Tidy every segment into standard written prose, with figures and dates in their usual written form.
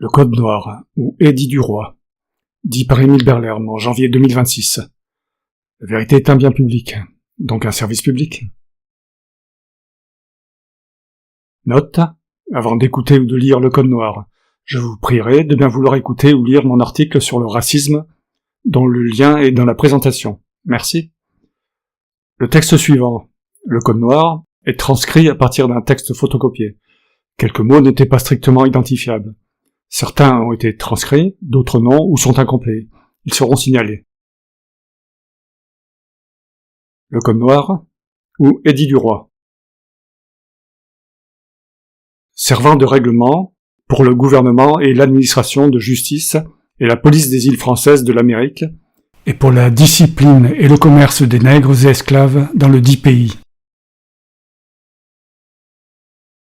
Le Code noir, ou Édit du roi, dit par Émile Berlerme en janvier 2026. La vérité est un bien public, donc un service public. Note, avant d'écouter ou de lire le Code noir, je vous prierai de bien vouloir écouter ou lire mon article sur le racisme, dont le lien est dans la présentation. Merci. Le texte suivant, le Code noir, est transcrit à partir d'un texte photocopié. Quelques mots n'étaient pas strictement identifiables. Certains ont été transcrits, d'autres non, ou sont incomplets. Ils seront signalés. Le Code noir, ou Édit du roi. Servant de règlement pour le gouvernement et l'administration de justice et la police des îles françaises de l'Amérique, et pour la discipline et le commerce des nègres et esclaves dans le dit pays.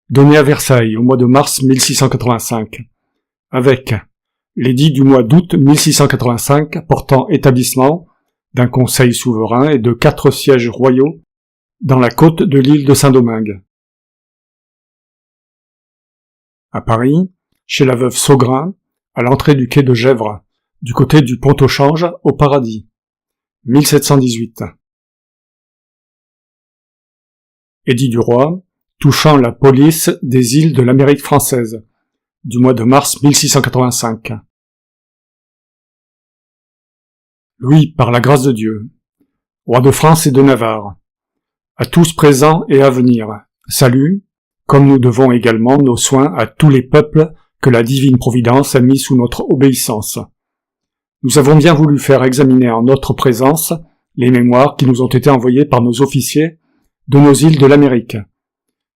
Donné à Versailles au mois de mars 1685, avec l'édit du mois d'août 1685 portant établissement d'un conseil souverain et de 4 sièges royaux dans la côte de l'île de Saint-Domingue. À Paris, chez la veuve Saugrain, à l'entrée du quai de Gesvres, du côté du pont-au-change au Paradis, 1718. Édit du roi, touchant la police des îles de l'Amérique française, du mois de mars 1685. Louis, par la grâce de Dieu, roi de France et de Navarre, à tous présents et à venir, salut, comme nous devons également nos soins à tous les peuples que la divine providence a mis sous notre obéissance. Nous avons bien voulu faire examiner en notre présence les mémoires qui nous ont été envoyées par nos officiers de nos îles de l'Amérique,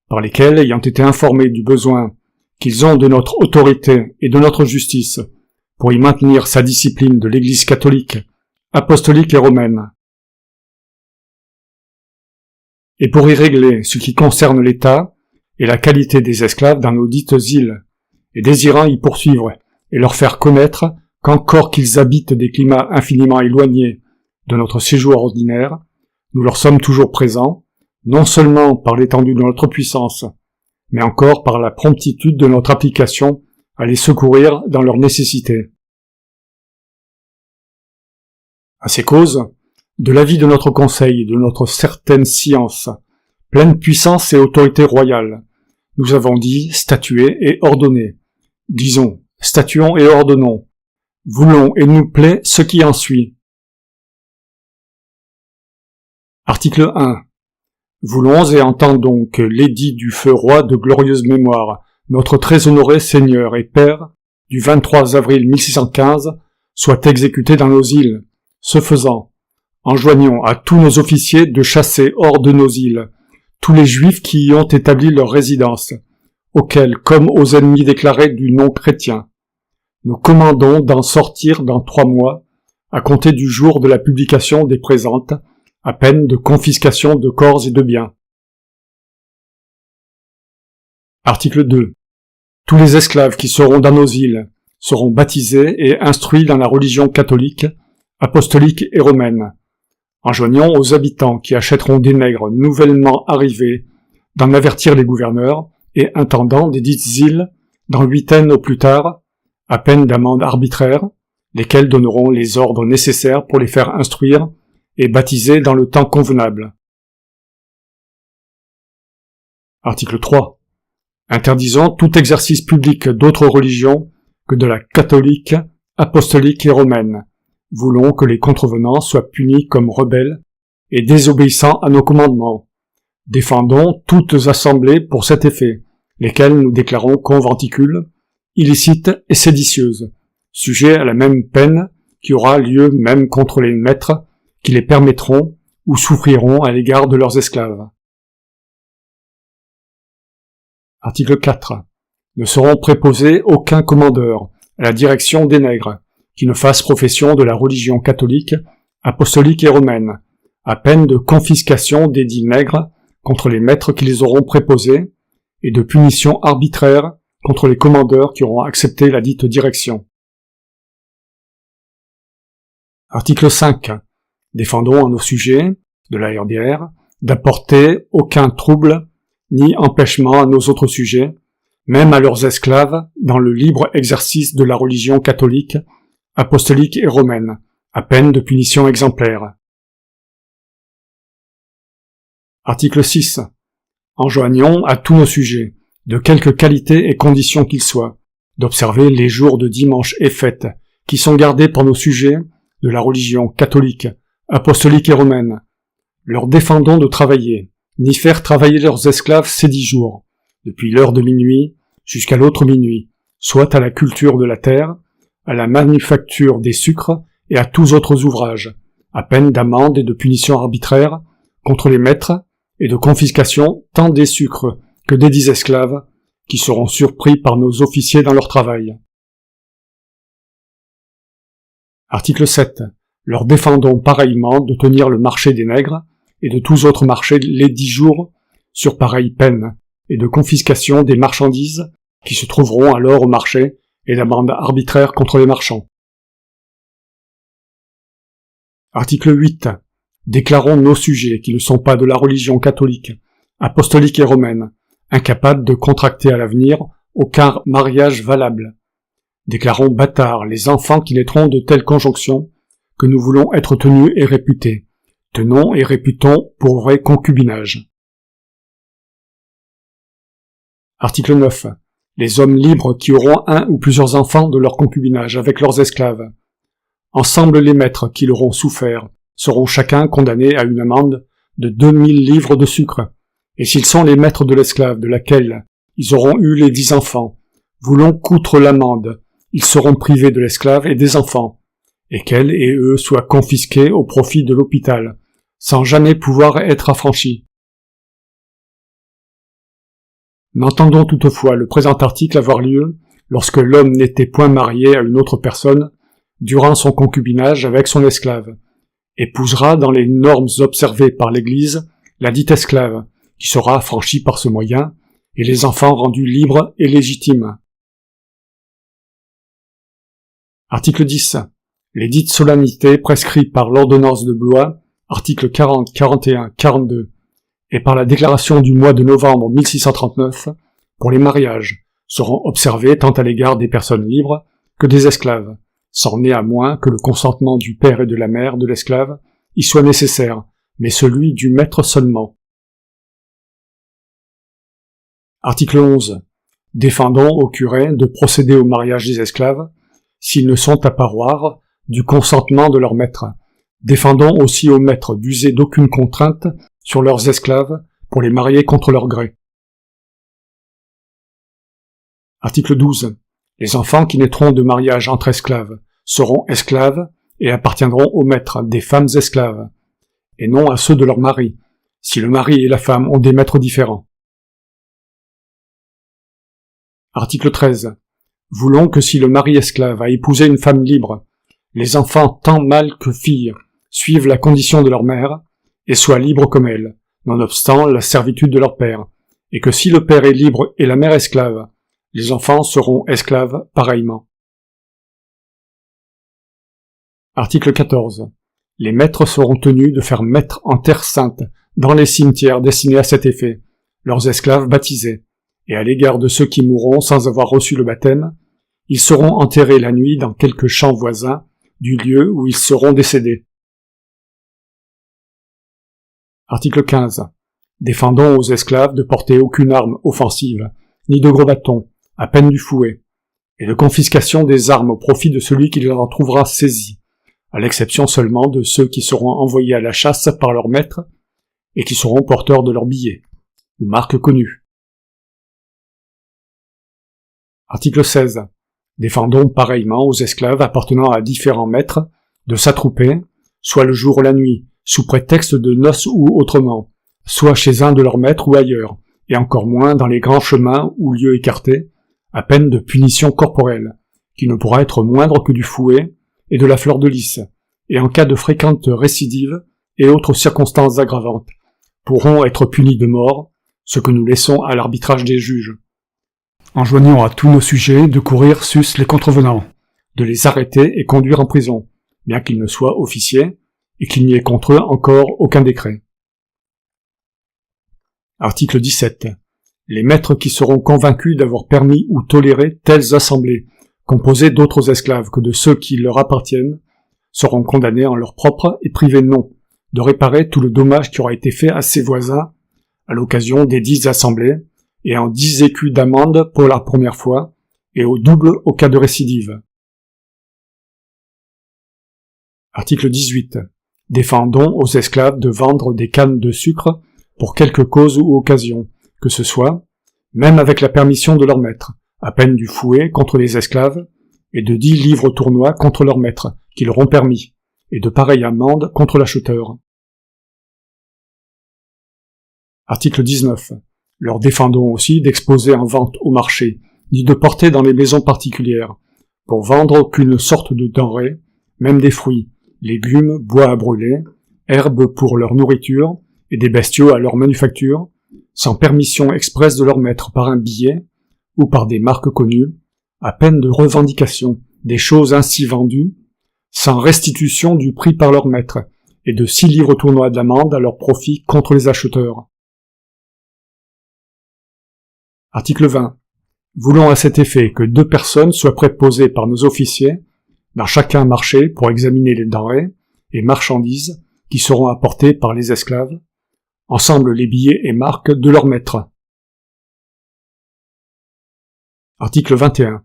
par lesquels, ayant été informés du besoin qu'ils ont de notre autorité et de notre justice pour y maintenir sa discipline de l'Église catholique, apostolique et romaine, et pour y régler ce qui concerne l'État et la qualité des esclaves dans nos dites îles, et désirant y poursuivre et leur faire connaître qu'encore qu'ils habitent des climats infiniment éloignés de notre séjour ordinaire, nous leur sommes toujours présents, non seulement par l'étendue de notre puissance, mais encore par la promptitude de notre application à les secourir dans leurs nécessités. À ces causes, de l'avis de notre conseil et de notre certaine science, pleine puissance et autorité royale, nous avons dit, statué et ordonné. Disons, statuons et ordonnons. Voulons et nous plaît ce qui en suit. Article 1. Voulons et entendons que l'édit du feu roi de glorieuse mémoire, notre très honoré Seigneur et Père, du 23 avril 1615, soit exécuté dans nos îles. Ce faisant, enjoignons à tous nos officiers de chasser hors de nos îles tous les Juifs qui y ont établi leur résidence, auxquels, comme aux ennemis déclarés du non chrétien, nous commandons d'en sortir dans 3 mois, à compter du jour de la publication des présentes, à peine de confiscation de corps et de biens. Article 2. Tous les esclaves qui seront dans nos îles seront baptisés et instruits dans la religion catholique, apostolique et romaine. Enjoignons aux habitants qui achèteront des nègres nouvellement arrivés d'en avertir les gouverneurs et intendants des dites îles dans 8 ans au plus tard, à peine d'amende arbitraire, lesquels donneront les ordres nécessaires pour les faire instruire et baptiser dans le temps convenable. Article 3. Interdisons tout exercice public d'autres religions que de la catholique, apostolique et romaine. Voulons que les contrevenants soient punis comme rebelles et désobéissants à nos commandements. Défendons toutes assemblées pour cet effet, lesquelles nous déclarons conventicules, illicites et séditieuses, sujets à la même peine qui aura lieu même contre les maîtres qui les permettront ou souffriront à l'égard de leurs esclaves. Article 4. Ne seront préposés aucun commandeur à la direction des nègres, qui ne fasse profession de la religion catholique, apostolique et romaine, à peine de confiscation des dits nègres contre les maîtres qui les auront préposés, et de punition arbitraire contre les commandeurs qui auront accepté la dite direction. Article 5. Défendons à nos sujets, de la RDR, d'apporter aucun trouble ni empêchement à nos autres sujets, même à leurs esclaves, dans le libre exercice de la religion catholique, apostolique et romaine, à peine de punition exemplaire. Article 6. Enjoignons à tous nos sujets, de quelque qualité et condition qu'ils soient, d'observer les jours de dimanche et fêtes, qui sont gardés par nos sujets de la religion catholique, apostolique et romaine. Leur défendons de travailler, ni faire travailler leurs esclaves ces 10 jours, depuis l'heure de minuit jusqu'à l'autre minuit, soit à la culture de la terre, à la manufacture des sucres et à tous autres ouvrages, à peine d'amende et de punition arbitraire contre les maîtres et de confiscation tant des sucres que des 10 esclaves qui seront surpris par nos officiers dans leur travail. Article 7. Leur défendons pareillement de tenir le marché des nègres et de tous autres marchés les 10 jours sur pareille peine et de confiscation des marchandises qui se trouveront alors au marché et d'amende arbitraire contre les marchands. Article 8. Déclarons nos sujets qui ne sont pas de la religion catholique, apostolique et romaine, incapables de contracter à l'avenir aucun mariage valable. Déclarons bâtards les enfants qui naîtront de telles conjonctions que nous voulons être tenus et réputés. Tenons et réputons pour vrai concubinage. Article 9. Les hommes libres qui auront un ou plusieurs enfants de leur concubinage avec leurs esclaves. Ensemble les maîtres qui l'auront souffert seront chacun condamnés à une amende de 2000 livres de sucre. Et s'ils sont les maîtres de l'esclave de laquelle ils auront eu les 10 enfants, voulons qu'outre l'amende, ils seront privés de l'esclave et des enfants, et qu'elle et eux soient confisqués au profit de l'hôpital, sans jamais pouvoir être affranchis. N'entendons toutefois le présent article avoir lieu lorsque l'homme n'était point marié à une autre personne durant son concubinage avec son esclave, épousera dans les normes observées par l'Église la dite esclave, qui sera affranchie par ce moyen, et les enfants rendus libres et légitimes. Article 10. Les dites solennités prescrites par l'ordonnance de Blois, articles 40, 41, 42, et par la déclaration du mois de novembre 1639, pour les mariages, seront observées tant à l'égard des personnes libres que des esclaves, sans néanmoins que le consentement du père et de la mère de l'esclave y soit nécessaire, mais celui du maître seulement. Article 11. Défendons aux curés de procéder au mariage des esclaves, s'ils ne sont à paroir, du consentement de leur maître. Défendons aussi aux maîtres d'user d'aucune contrainte sur leurs esclaves pour les marier contre leur gré. Article 12. Les enfants qui naîtront de mariage entre esclaves seront esclaves et appartiendront aux maîtres des femmes esclaves, et non à ceux de leur mari, si le mari et la femme ont des maîtres différents. Article 13. Voulons que si le mari esclave a épousé une femme libre, les enfants tant mâles que filles suivent la condition de leur mère et soient libres comme elle, nonobstant la servitude de leur père, et que si le père est libre et la mère esclave, les enfants seront esclaves pareillement. Article 14. Les maîtres seront tenus de faire mettre en terre sainte, dans les cimetières destinés à cet effet, leurs esclaves baptisés, et à l'égard de ceux qui mourront sans avoir reçu le baptême, ils seront enterrés la nuit dans quelque champ voisin du lieu où ils seront décédés. Article 15. Défendons aux esclaves de porter aucune arme offensive, ni de gros bâtons, à peine du fouet, et de confiscation des armes au profit de celui qui les en trouvera saisies, à l'exception seulement de ceux qui seront envoyés à la chasse par leur maître et qui seront porteurs de leur billet, ou marque connue. Article 16. Défendons pareillement aux esclaves appartenant à différents maîtres de s'attrouper, soit le jour ou la nuit, sous prétexte de noces ou autrement, soit chez un de leurs maîtres ou ailleurs, et encore moins dans les grands chemins ou lieux écartés, à peine de punition corporelle, qui ne pourra être moindre que du fouet et de la fleur de lys, et en cas de fréquentes récidives et autres circonstances aggravantes, pourront être punis de mort, ce que nous laissons à l'arbitrage des juges. Enjoignons à tous nos sujets de courir sus les contrevenants, de les arrêter et conduire en prison, bien qu'ils ne soient officiers, et qu'il n'y ait contre eux encore aucun décret. Article 17. Les maîtres qui seront convaincus d'avoir permis ou toléré telles assemblées, composées d'autres esclaves que de ceux qui leur appartiennent, seront condamnés en leur propre et privé nom de réparer tout le dommage qui aura été fait à ses voisins à l'occasion des 10 assemblées, et en 10 écus d'amende pour la première fois, et au double au cas de récidive. Article 18. Défendons aux esclaves de vendre des cannes de sucre pour quelque cause ou occasion, que ce soit, même avec la permission de leur maître, à peine du fouet contre les esclaves, et de 10 livres tournois contre leur maître, qui leur ont permis, et de pareilles amendes contre l'acheteur. Article 19. Leur défendons aussi d'exposer en vente au marché, ni de porter dans les maisons particulières, pour vendre aucune sorte de denrées, même des fruits, légumes, bois à brûler, herbes pour leur nourriture, et des bestiaux à leur manufacture, sans permission expresse de leur maître par un billet, ou par des marques connues, à peine de revendication des choses ainsi vendues, sans restitution du prix par leur maître, et de 6 livres tournois d'amende à leur profit contre les acheteurs. Article 20. Voulons à cet effet que 2 personnes soient préposées par nos officiers dans chacun marché pour examiner les denrées et marchandises qui seront apportées par les esclaves, ensemble les billets et marques de leur maître. Article 21.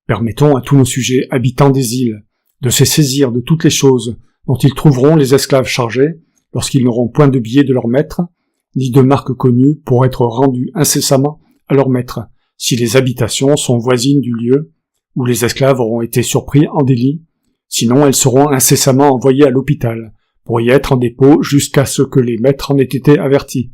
Permettons à tous nos sujets habitants des îles de se saisir de toutes les choses dont ils trouveront les esclaves chargés lorsqu'ils n'auront point de billets de leur maître, ni de marques connues pour être rendus incessamment à leur maître, si les habitations sont voisines du lieu où les esclaves auront été surpris en délit, sinon elles seront incessamment envoyées à l'hôpital, pour y être en dépôt jusqu'à ce que les maîtres en aient été avertis.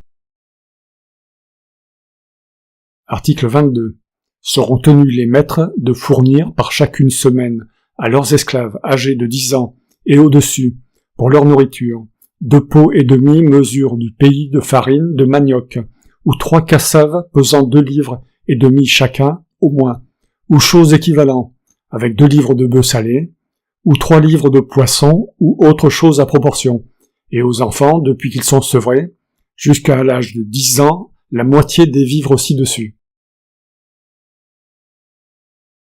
Article 22. Seront tenus les maîtres de fournir par chacune semaine à leurs esclaves âgés de 10 ans et au-dessus, pour leur nourriture, 2 pots et demi mesure du pays de farine de manioc, ou 3 cassaves pesant 2 livres et demi chacun, au moins, ou chose équivalent, avec 2 livres de bœuf salé, ou 3 livres de poisson, ou autre chose à proportion, et aux enfants, depuis qu'ils sont sevrés, jusqu'à l'âge de 10 ans, la moitié des vivres ci-dessus.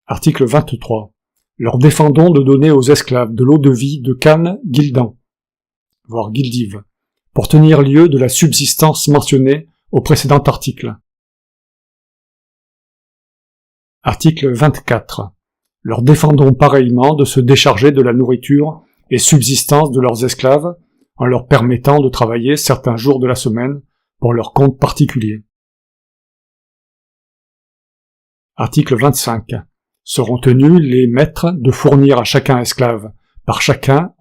Article 23. Leur défendons de donner aux esclaves de l'eau de vie de canne guildan, voire guildive, pour tenir lieu de la subsistance mentionnée au précédent article. Article 24. Leur défendons pareillement de se décharger de la nourriture et subsistance de leurs esclaves en leur permettant de travailler certains jours de la semaine pour leur compte particulier. Article 25. Seront tenus les maîtres de fournir à chacun esclave, par chacun,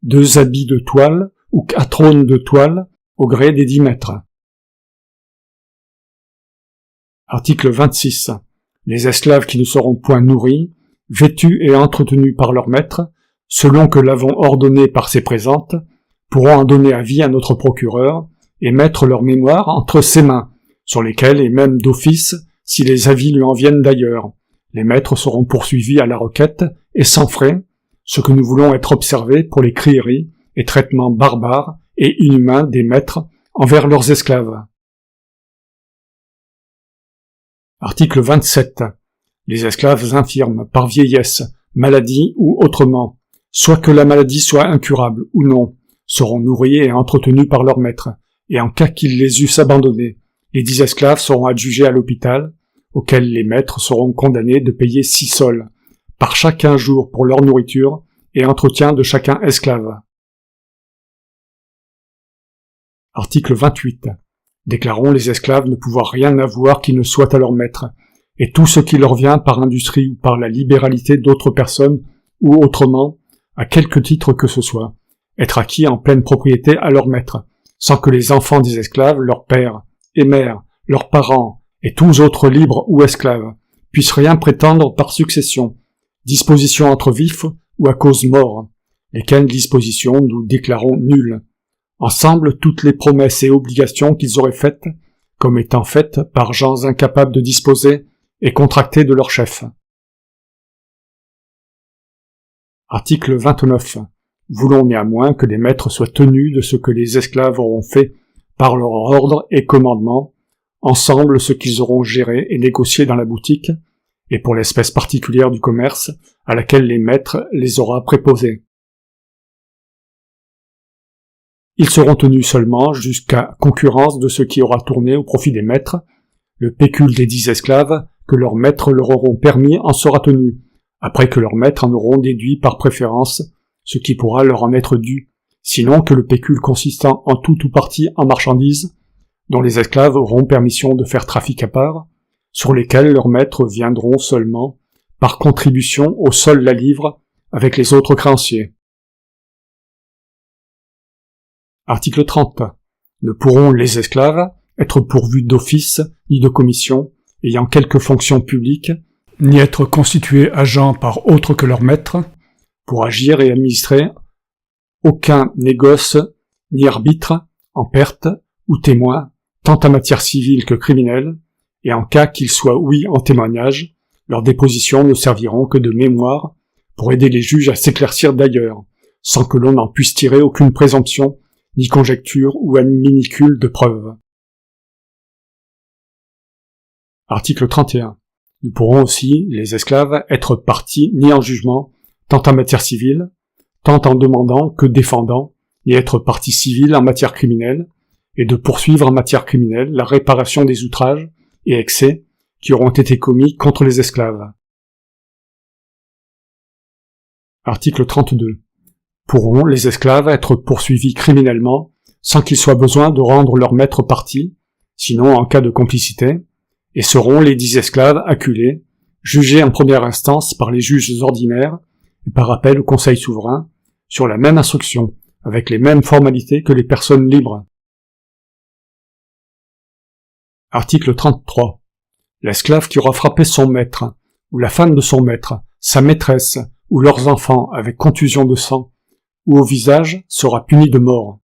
2 habits de toile ou 4 aunes de toile au gré des 10 maîtres. Article 26. Les esclaves qui ne seront point nourris, vêtus et entretenus par leur maître, selon que l'avons ordonné par ses présentes, pourront en donner avis à notre procureur et mettre leur mémoire entre ses mains, sur lesquelles et même d'office, si les avis lui en viennent d'ailleurs. Les maîtres seront poursuivis à la requête et sans frais, ce que nous voulons être observés pour les crieries et traitements barbares et inhumains des maîtres envers leurs esclaves. Article 27. Les esclaves infirmes par vieillesse, maladie ou autrement, soit que la maladie soit incurable ou non, seront nourris et entretenus par leur maître, et en cas qu'ils les eussent abandonnés, les 10 esclaves seront adjugés à l'hôpital, auxquels les maîtres seront condamnés de payer 6 sols, par chacun jour pour leur nourriture et entretien de chacun esclave. Article 28. Déclarons les esclaves ne pouvoir rien avoir qui ne soit à leur maître, et tout ce qui leur vient par industrie ou par la libéralité d'autres personnes, ou autrement, à quelque titre que ce soit, être acquis en pleine propriété à leur maître, sans que les enfants des esclaves, leurs pères et mères, leurs parents, et tous autres libres ou esclaves, puissent rien prétendre par succession, disposition entre vifs ou à cause mort, lesquelles dispositions nous déclarons nulles. Ensemble toutes les promesses et obligations qu'ils auraient faites, comme étant faites par gens incapables de disposer et contractées de leur chef. Article 29. Voulons néanmoins que les maîtres soient tenus de ce que les esclaves auront fait par leur ordre et commandement, ensemble ce qu'ils auront géré et négocié dans la boutique, et pour l'espèce particulière du commerce à laquelle les maîtres les aura préposés. Ils seront tenus seulement jusqu'à concurrence de ce qui aura tourné au profit des maîtres. Le pécule des 10 esclaves que leurs maîtres leur auront permis en sera tenu, après que leurs maîtres en auront déduit par préférence ce qui pourra leur en être dû, sinon que le pécule consistant en tout ou partie en marchandises, dont les esclaves auront permission de faire trafic à part, sur lesquels leurs maîtres viendront seulement par contribution au sol la livre avec les autres créanciers. Article 30. Ne pourront les esclaves être pourvus d'office ni de commission, ayant quelque fonction publique, ni être constitués agents par autre que leur maître, pour agir et administrer aucun négoce ni arbitre en perte ou témoin, tant en matière civile que criminelle, et en cas qu'ils soient ouïs en témoignage, leurs dépositions ne serviront que de mémoire pour aider les juges à s'éclaircir d'ailleurs, sans que l'on n'en puisse tirer aucune présomption, ni conjecture ou minicule de preuve. Article 31. Nous pourrons aussi, les esclaves, être partis ni en jugement, tant en matière civile, tant en demandant que défendant, et être partie civile en matière criminelle, et de poursuivre en matière criminelle la réparation des outrages et excès qui auront été commis contre les esclaves. Article 32. Pourront les esclaves être poursuivis criminellement sans qu'il soit besoin de rendre leur maître partie, sinon en cas de complicité, et seront les 10 esclaves acculés, jugés en première instance par les juges ordinaires et par appel au Conseil souverain, sur la même instruction, avec les mêmes formalités que les personnes libres. Article 33. L'esclave qui aura frappé son maître, ou la femme de son maître, sa maîtresse, ou leurs enfants avec contusion de sang, ou au visage, sera puni de mort.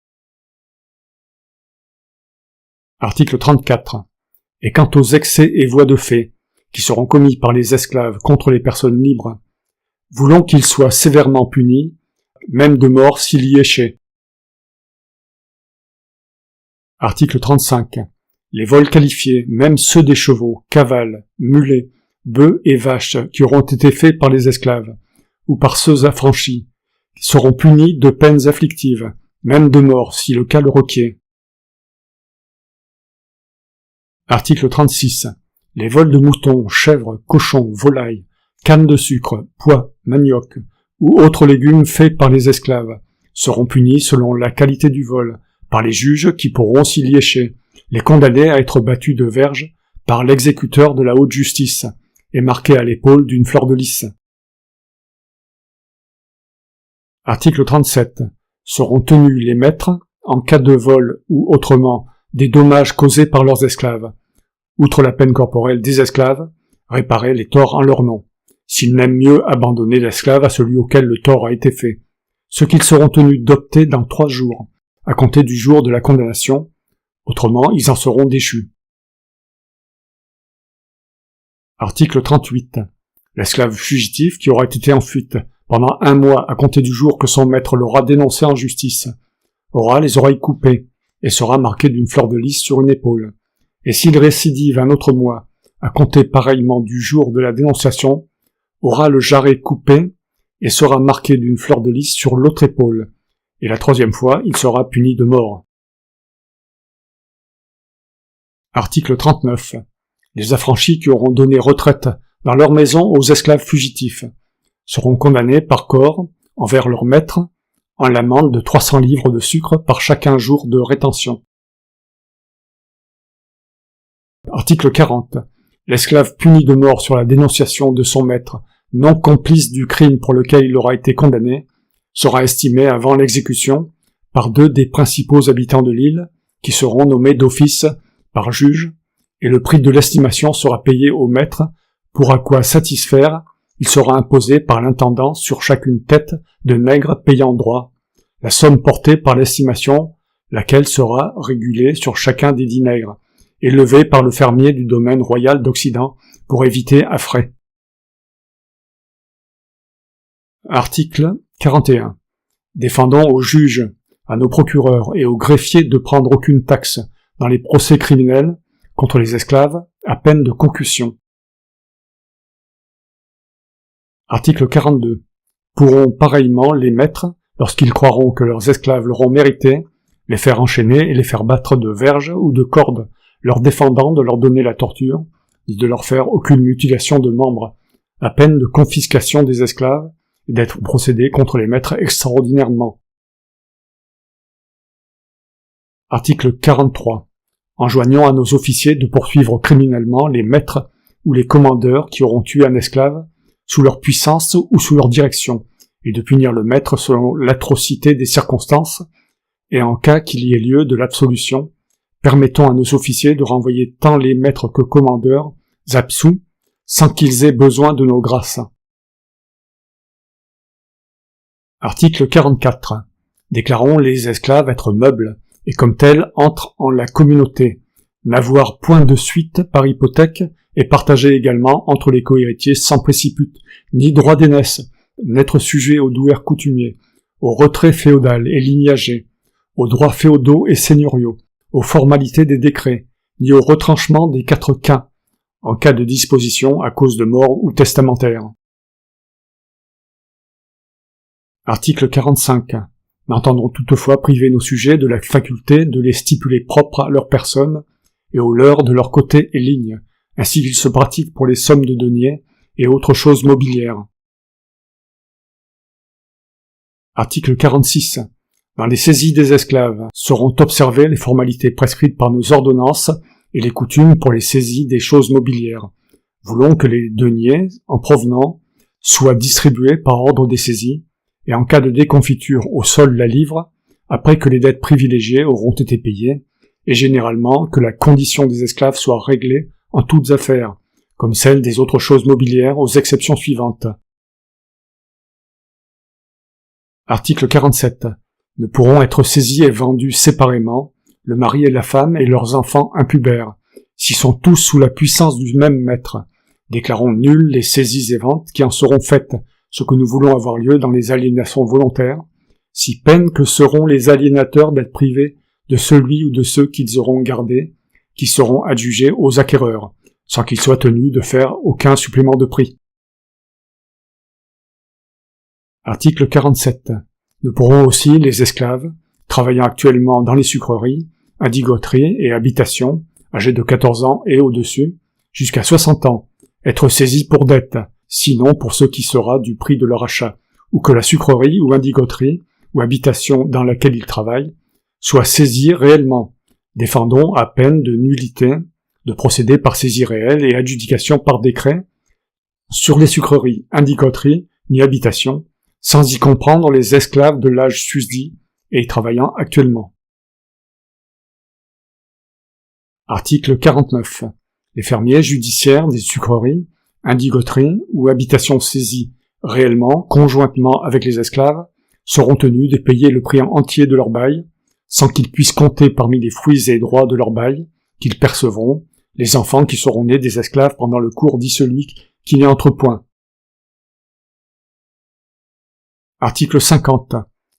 Article 34. Et quant aux excès et voies de fait, qui seront commis par les esclaves contre les personnes libres, voulons qu'ils soient sévèrement punis, même de mort s'il y échait. Article 35. Les vols qualifiés, même ceux des chevaux, cavales, mulets, bœufs et vaches qui auront été faits par les esclaves, ou par ceux affranchis, seront punis de peines afflictives, même de mort si le cas le requiert. Article 36. Les vols de moutons, chèvres, cochons, volailles, cannes de sucre, pois, manioc, ou autres légumes faits par les esclaves, seront punis selon la qualité du vol, par les juges qui pourront s'y liécher, les condamnés à être battus de verge par l'exécuteur de la haute justice, et marqués à l'épaule d'une fleur de lys. Article 37. Seront tenus les maîtres, en cas de vol ou autrement, des dommages causés par leurs esclaves, outre la peine corporelle des esclaves, réparer les torts en leur nom, s'ils n'aiment mieux abandonner l'esclave à celui auquel le tort a été fait, ce qu'ils seront tenus d'opter dans 3 jours, à compter du jour de la condamnation, autrement ils en seront déchus. Article 38. L'esclave fugitif qui aura été en fuite pendant 1 mois à compter du jour que son maître l'aura dénoncé en justice, aura les oreilles coupées, et sera marqué d'une fleur de lys sur une épaule. Et s'il récidive un autre mois, à compter pareillement du jour de la dénonciation, aura le jarret coupé et sera marqué d'une fleur de lys sur l'autre épaule, et la 3e fois, il sera puni de mort. Article 39. Les affranchis qui auront donné retraite dans leur maison aux esclaves fugitifs seront condamnés par corps envers leur maître en l'amende de 300 livres de sucre par chacun jour de rétention. Article 40. L'esclave puni de mort sur la dénonciation de son maître, non complice du crime pour lequel il aura été condamné, sera estimé avant l'exécution par 2 des principaux habitants de l'île, qui seront nommés d'office par juge, et le prix de l'estimation sera payé au maître, pour à quoi satisfaire, il sera imposé par l'intendant sur chacune tête de nègre payant droit, la somme portée par l'estimation, laquelle sera régulée sur chacun des 10 nègres, et levée par le fermier du domaine royal d'Occident pour éviter à frais. Article 41. Défendons aux juges, à nos procureurs et aux greffiers de prendre aucune taxe dans les procès criminels contre les esclaves à peine de concussion. Article 42. Pourront pareillement les maîtres, lorsqu'ils croiront que leurs esclaves l'auront mérité, les faire enchaîner et les faire battre de verges ou de cordes, leur défendant de leur donner la torture, ni de leur faire aucune mutilation de membres, à peine de confiscation des esclaves, et d'être procédé contre les maîtres extraordinairement. Article 43. Enjoignons à nos officiers de poursuivre criminellement les maîtres ou les commandeurs qui auront tué un esclave, sous leur puissance ou sous leur direction, et de punir le maître selon l'atrocité des circonstances, et en cas qu'il y ait lieu de l'absolution, permettons à nos officiers de renvoyer tant les maîtres que commandeurs absous, sans qu'ils aient besoin de nos grâces. Article 44. Déclarons les esclaves être meubles, et comme tels entrent en la communauté, n'avoir point de suite par hypothèque, et partager également entre les cohéritiers sans préciput, ni droit d'aînesse, n'être sujet aux douaires coutumiers, au retrait féodal et lignagé, aux droits féodaux et seigneuriaux, aux formalités des décrets, ni au retranchement des 4 cas, en cas de disposition à cause de mort ou testamentaire. Article 45. N'entendons toutefois priver nos sujets de la faculté de les stipuler propres à leur personne et aux leurs de leur côté et ligne, ainsi qu'ils se pratiquent pour les sommes de deniers et autres choses mobilières. Article 46. Dans les saisies des esclaves seront observées les formalités prescrites par nos ordonnances et les coutumes pour les saisies des choses mobilières. Voulons que les deniers, en provenant, soient distribués par ordre des saisies, et en cas de déconfiture au sol la livre, après que les dettes privilégiées auront été payées, et généralement que la condition des esclaves soit réglée en toutes affaires, comme celle des autres choses mobilières aux exceptions suivantes. Article 47. Ne pourront être saisis et vendus séparément le mari et la femme et leurs enfants impubères, s'ils sont tous sous la puissance du même maître. Déclarons nulles les saisies et ventes qui en seront faites, ce que nous voulons avoir lieu dans les aliénations volontaires, si peine que seront les aliénateurs d'être privés de celui ou de ceux qu'ils auront gardés, qui seront adjugés aux acquéreurs, sans qu'ils soient tenus de faire aucun supplément de prix. Article 47. Nous pourrons aussi les esclaves, travaillant actuellement dans les sucreries, indigoteries et habitations, âgés de 14 ans et au-dessus, jusqu'à 60 ans, être saisis pour dette, sinon pour ce qui sera du prix de leur achat, ou que la sucrerie ou indigoterie ou habitation dans laquelle ils travaillent soit saisie réellement. Défendons à peine de nullité de procéder par saisie réelle et adjudication par décret sur les sucreries, indigoteries ni habitations, sans y comprendre les esclaves de l'âge susdit et y travaillant actuellement. Article 49. Les fermiers judiciaires des sucreries, indigoteries ou habitations saisies réellement, conjointement avec les esclaves, seront tenus de payer le prix entier de leur bail, sans qu'ils puissent compter parmi les fruits et droits de leur bail, qu'ils percevront, les enfants qui seront nés des esclaves pendant le cours dit celui qui n'y entre point. Article 50.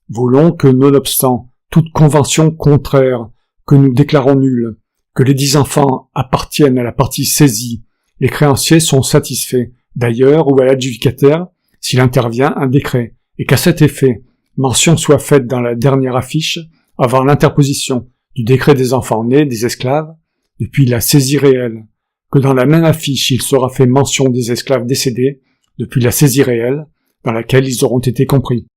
Voulons que, nonobstant toute convention contraire que nous déclarons nulle, que les 10 enfants appartiennent à la partie saisie, les créanciers sont satisfaits, d'ailleurs ou à l'adjudicataire, s'il intervient un décret, et qu'à cet effet, mention soit faite dans la dernière affiche, avant l'interposition du décret des enfants nés des esclaves, depuis la saisie réelle, que dans la même affiche il sera fait mention des esclaves décédés, depuis la saisie réelle, dans laquelle ils auront été compris.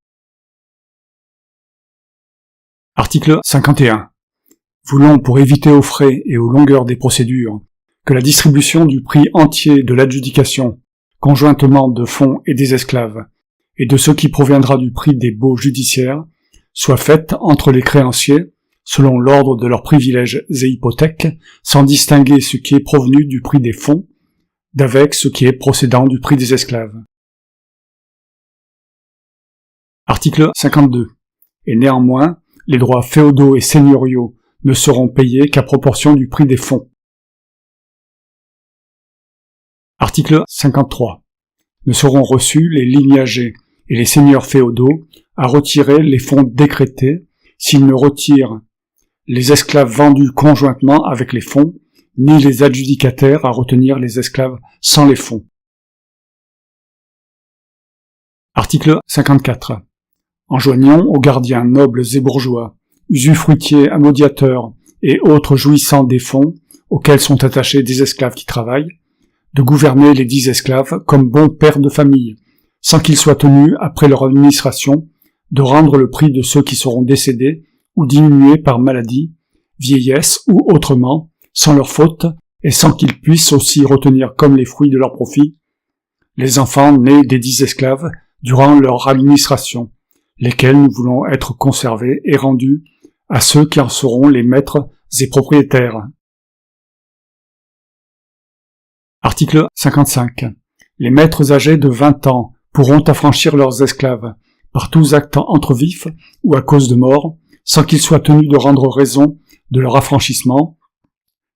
Article 51. Voulons, pour éviter aux frais et aux longueurs des procédures, que la distribution du prix entier de l'adjudication, conjointement de fonds et des esclaves, et de ce qui proviendra du prix des baux judiciaires, soit faite entre les créanciers, selon l'ordre de leurs privilèges et hypothèques, sans distinguer ce qui est provenu du prix des fonds, d'avec ce qui est procédant du prix des esclaves. Article 52. Et néanmoins, les droits féodaux et seigneuriaux ne seront payés qu'à proportion du prix des fonds. Article 53. Ne seront reçus les lignagés et les seigneurs féodaux à retirer les fonds décrétés s'ils ne retirent les esclaves vendus conjointement avec les fonds, ni les adjudicataires à retenir les esclaves sans les fonds. Article 54. Enjoignons aux gardiens nobles et bourgeois, usufruitiers, ammodiateurs et autres jouissant des fonds auxquels sont attachés des esclaves qui travaillent, de gouverner les dits esclaves comme bons pères de famille, sans qu'ils soient tenus, après leur administration, de rendre le prix de ceux qui seront décédés ou diminués par maladie, vieillesse ou autrement, sans leur faute, et sans qu'ils puissent aussi retenir comme les fruits de leur profit les enfants nés des dits esclaves durant leur administration, lesquels nous voulons être conservés et rendus à ceux qui en seront les maîtres et propriétaires. Article 55. Les maîtres âgés de 20 ans pourront affranchir leurs esclaves, par tous actes entre vifs ou à cause de mort, sans qu'ils soient tenus de rendre raison de leur affranchissement,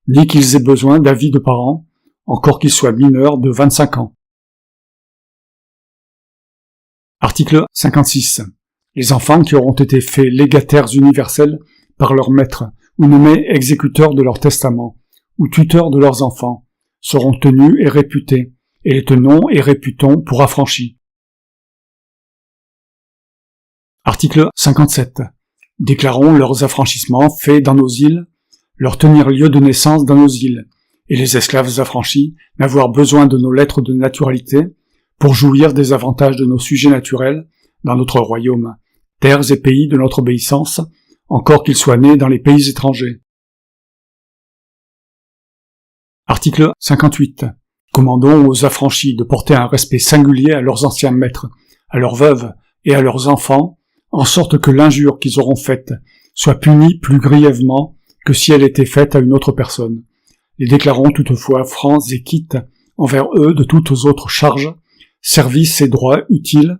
ni qu'ils aient besoin d'avis de parents, encore qu'ils soient mineurs de 25 ans. Article 56. Les enfants qui auront été faits légataires universels par leur maître ou nommés exécuteurs de leur testament ou tuteurs de leurs enfants seront tenus et réputés, et les tenons et réputons pour affranchis. Article 57. Déclarons leurs affranchissements faits dans nos îles, leur tenir lieu de naissance dans nos îles, et les esclaves affranchis n'avoir besoin de nos lettres de naturalité pour jouir des avantages de nos sujets naturels dans notre royaume, terres et pays de notre obéissance, encore qu'ils soient nés dans les pays étrangers. Article 58. Commandons aux affranchis de porter un respect singulier à leurs anciens maîtres, à leurs veuves et à leurs enfants, en sorte que l'injure qu'ils auront faite soit punie plus grièvement que si elle était faite à une autre personne. Les déclarons toutefois francs et quittes envers eux de toutes autres charges, services et droits utiles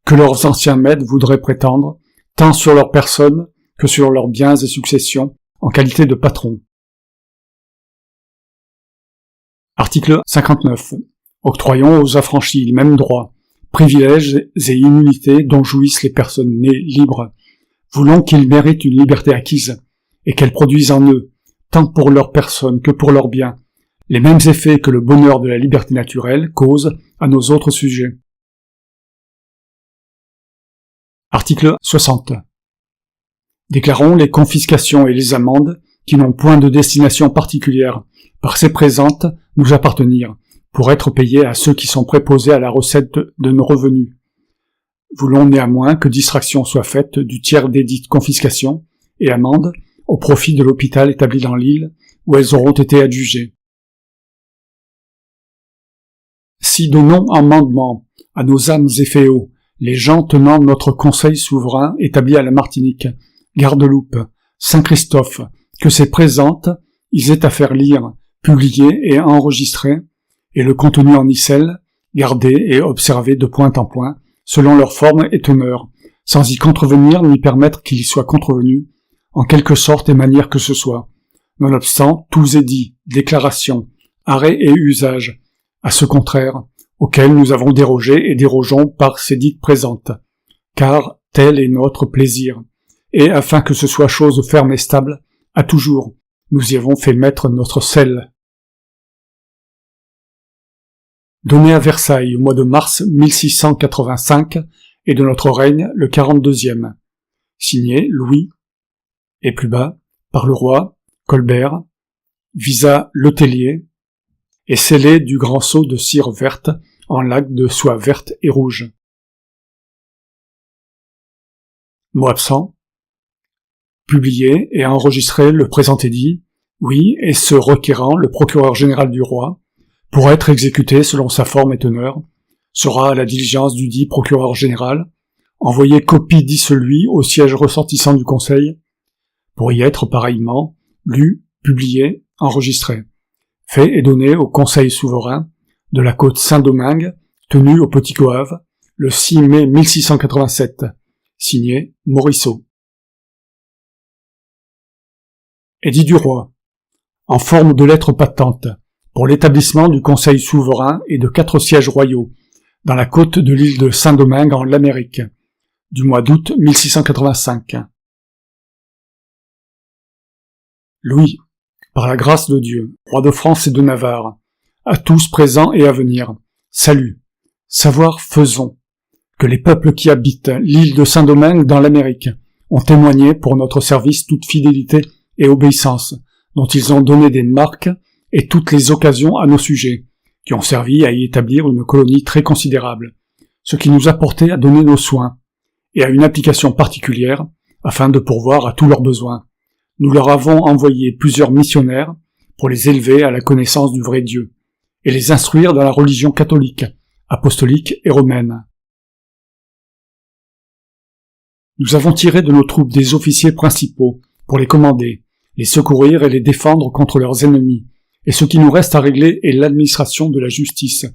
que leurs anciens maîtres voudraient prétendre, tant sur leur personne que sur leurs biens et successions, en qualité de patrons. Article 59. Octroyons aux affranchis les mêmes droits, privilèges et immunités dont jouissent les personnes nées libres. Voulons qu'ils méritent une liberté acquise, et qu'elle produise en eux, tant pour leur personne que pour leurs biens, les mêmes effets que le bonheur de la liberté naturelle cause à nos autres sujets. Article 60. Déclarons les confiscations et les amendes qui n'ont point de destination particulière, par ces présentes nous appartenir, pour être payées à ceux qui sont préposés à la recette de nos revenus. Voulons néanmoins que distraction soit faite du tiers des dites confiscations et amendes au profit de l'hôpital établi dans l'île où elles auront été adjugées. Si donnons en mandement à nos âmes et féaux les gens tenant notre conseil souverain établi à la Martinique, Gardeloupe, Saint-Christophe, que ces présentes ils aient à faire lire, publier et enregistrer, et le contenu en icelle, gardé et observé de point en point, selon leur forme et teneur, sans y contrevenir ni permettre qu'il y soit contrevenu, en quelque sorte et manière que ce soit, nonobstant tous édits, déclarations, arrêts et usages, à ce contraire, auxquels nous avons dérogé et dérogeons par ces dites présentes, car tel est notre plaisir, et afin que ce soit chose ferme et stable, à toujours, nous y avons fait mettre notre sel. Donné à Versailles au mois de mars 1685 et de notre règne le 42e. Signé Louis, et plus bas, par le roi, Colbert, visa Letellier, et scellé du grand sceau de cire verte en laque de soie verte et rouge. Mot absent. Publié et enregistré le présent édit, oui, et ce requérant le procureur général du roi, pour être exécuté selon sa forme et teneur, sera à la diligence du dit procureur général, envoyé copie dit celui au siège ressortissant du conseil, pour y être pareillement lu, publié, enregistré, fait et donné au conseil souverain de la côte Saint-Domingue, tenu au Petit Goave, le 6 mai 1687, signé Morisseau. Édit du roi, en forme de lettre patente, pour l'établissement du conseil souverain et de 4 sièges royaux, dans la côte de l'île de Saint-Domingue en l'Amérique, du mois d'août 1685. Louis, par la grâce de Dieu, roi de France et de Navarre, à tous présents et à venir, salut, savoir faisons, que les peuples qui habitent l'île de Saint-Domingue dans l'Amérique ont témoigné pour notre service toute fidélité et obéissance, dont ils ont donné des marques et toutes les occasions à nos sujets, qui ont servi à y établir une colonie très considérable, ce qui nous a porté à donner nos soins, et à une application particulière, afin de pourvoir à tous leurs besoins. Nous leur avons envoyé plusieurs missionnaires pour les élever à la connaissance du vrai Dieu, et les instruire dans la religion catholique, apostolique et romaine. Nous avons tiré de nos troupes des officiers principaux pour les commander, les secourir et les défendre contre leurs ennemis, et ce qui nous reste à régler est l'administration de la justice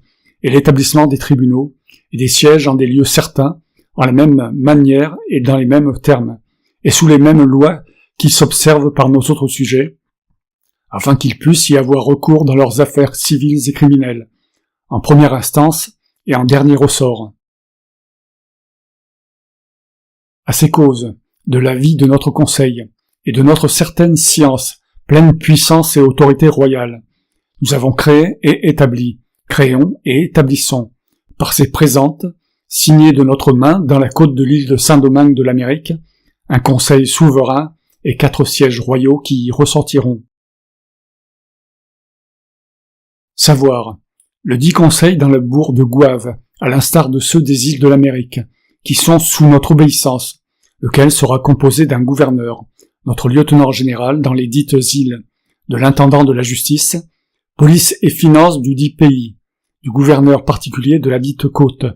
et l'établissement des tribunaux et des sièges en des lieux certains, en la même manière et dans les mêmes termes, et sous les mêmes lois qui s'observent par nos autres sujets, afin qu'ils puissent y avoir recours dans leurs affaires civiles et criminelles, en première instance et en dernier ressort. À ces causes, de l'avis de notre Conseil et de notre certaine science, pleine puissance et autorité royale, nous avons créé et établi, créons et établissons, par ces présentes, signées de notre main dans la côte de l'île de Saint-Domingue de l'Amérique, un Conseil souverain et 4 sièges royaux qui y ressortiront. Savoir, le dit Conseil dans le bourg de Gouave, à l'instar de ceux des îles de l'Amérique, qui sont sous notre obéissance, lequel sera composé d'un gouverneur, notre lieutenant général dans les dites îles, de l'intendant de la justice, police et finances du dit pays, du gouverneur particulier de la dite côte,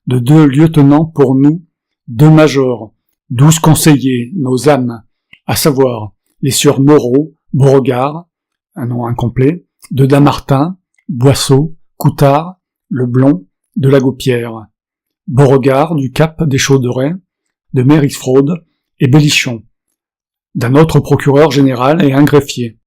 de 2 lieutenants pour nous, 2 majors, 12 conseillers, nos âmes, à savoir les sieurs Moreau, Beauregard, un nom incomplet, de Damartin, Boisseau, Coutard, Leblond, de Lagopierre, Beauregard du Cap des Chauderets, de Mérifraude et Bellichon, d'un autre procureur général et un greffier.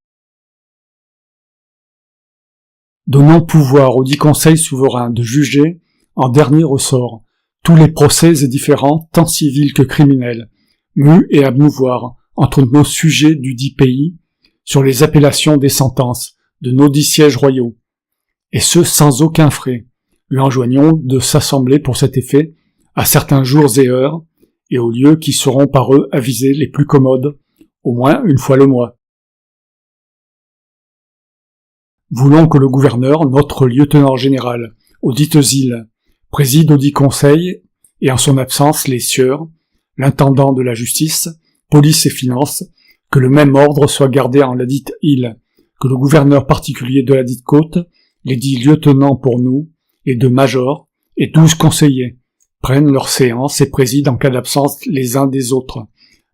Donnant pouvoir au dit Conseil souverain de juger, en dernier ressort, tous les procès et différends, tant civils que criminels, mus et à mouvoir entre nos sujets du dit pays, sur les appellations des sentences de nos 10 sièges royaux, et ce sans aucun frais, lui enjoignons de s'assembler pour cet effet à certains jours et heures, et aux lieux qui seront par eux avisés les plus commodes, au moins une fois le mois. Voulons que le gouverneur, notre lieutenant général, aux dites îles, préside au dit conseil, et en son absence les sieurs, l'intendant de la justice, police et finances, que le même ordre soit gardé en la dite île, que le gouverneur particulier de la dite côte, les dits lieutenants pour nous, et 2 majors, et 12 conseillers, prennent leur séance et président en cas d'absence les uns des autres,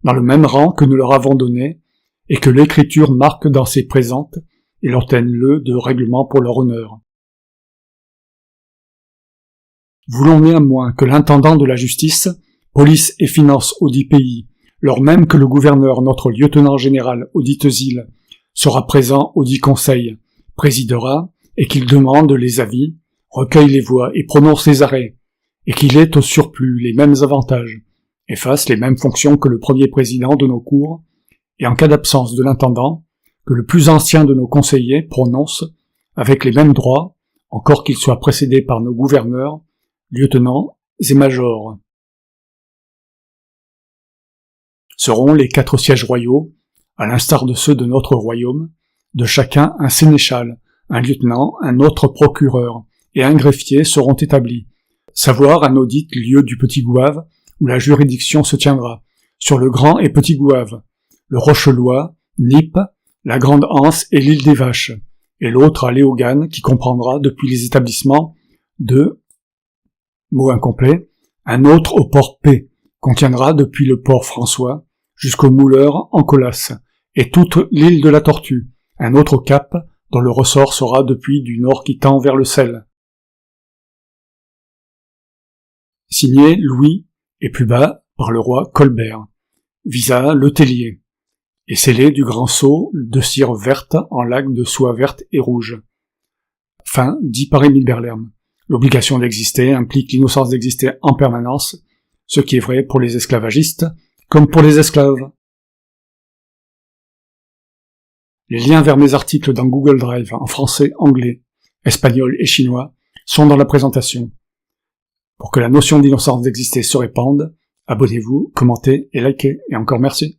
dans le même rang que nous leur avons donné, et que l'écriture marque dans ses présentes, et leur tienne-le de règlement pour leur honneur. Voulons néanmoins que l'intendant de la justice, police et finances au dit pays, lors même que le gouverneur, notre lieutenant général aux dites îles, sera présent au dit conseil, présidera, et qu'il demande les avis, recueille les voix et prononce les arrêts, et qu'il ait au surplus les mêmes avantages, et fasse les mêmes fonctions que le premier président de nos cours, et en cas d'absence de l'intendant, que le plus ancien de nos conseillers prononce, avec les mêmes droits, encore qu'il soit précédé par nos gouverneurs, lieutenants et majors. Seront les 4 sièges royaux, à l'instar de ceux de notre royaume, de chacun un sénéchal, un lieutenant, un autre procureur, et un greffier seront établis, savoir un audit lieu du Petit Gouave, où la juridiction se tiendra, sur le Grand et Petit Gouave, le Rochelois, Nippes, la Grande Anse et l'île des Vaches, et l'autre à Léogane, qui comprendra depuis les établissements de, mot incomplet, un autre au port P, contiendra depuis le port François, jusqu'au mouleur en Colasse, et toute l'île de la Tortue, un autre au Cap, dont le ressort sera depuis du nord qui tend vers le sel. Signé Louis, et plus bas, par le roi Colbert, visa Le Tellier, et scellé du grand sceau de cire verte en laque de soie verte et rouge. Fin, dit par Émile Berlerme. L'obligation d'exister implique l'innocence d'exister en permanence, ce qui est vrai pour les esclavagistes comme pour les esclaves. Les liens vers mes articles dans Google Drive en français, anglais, espagnol et chinois sont dans la présentation. Pour que la notion d'innocence d'exister se répande, abonnez-vous, commentez et likez, et encore merci.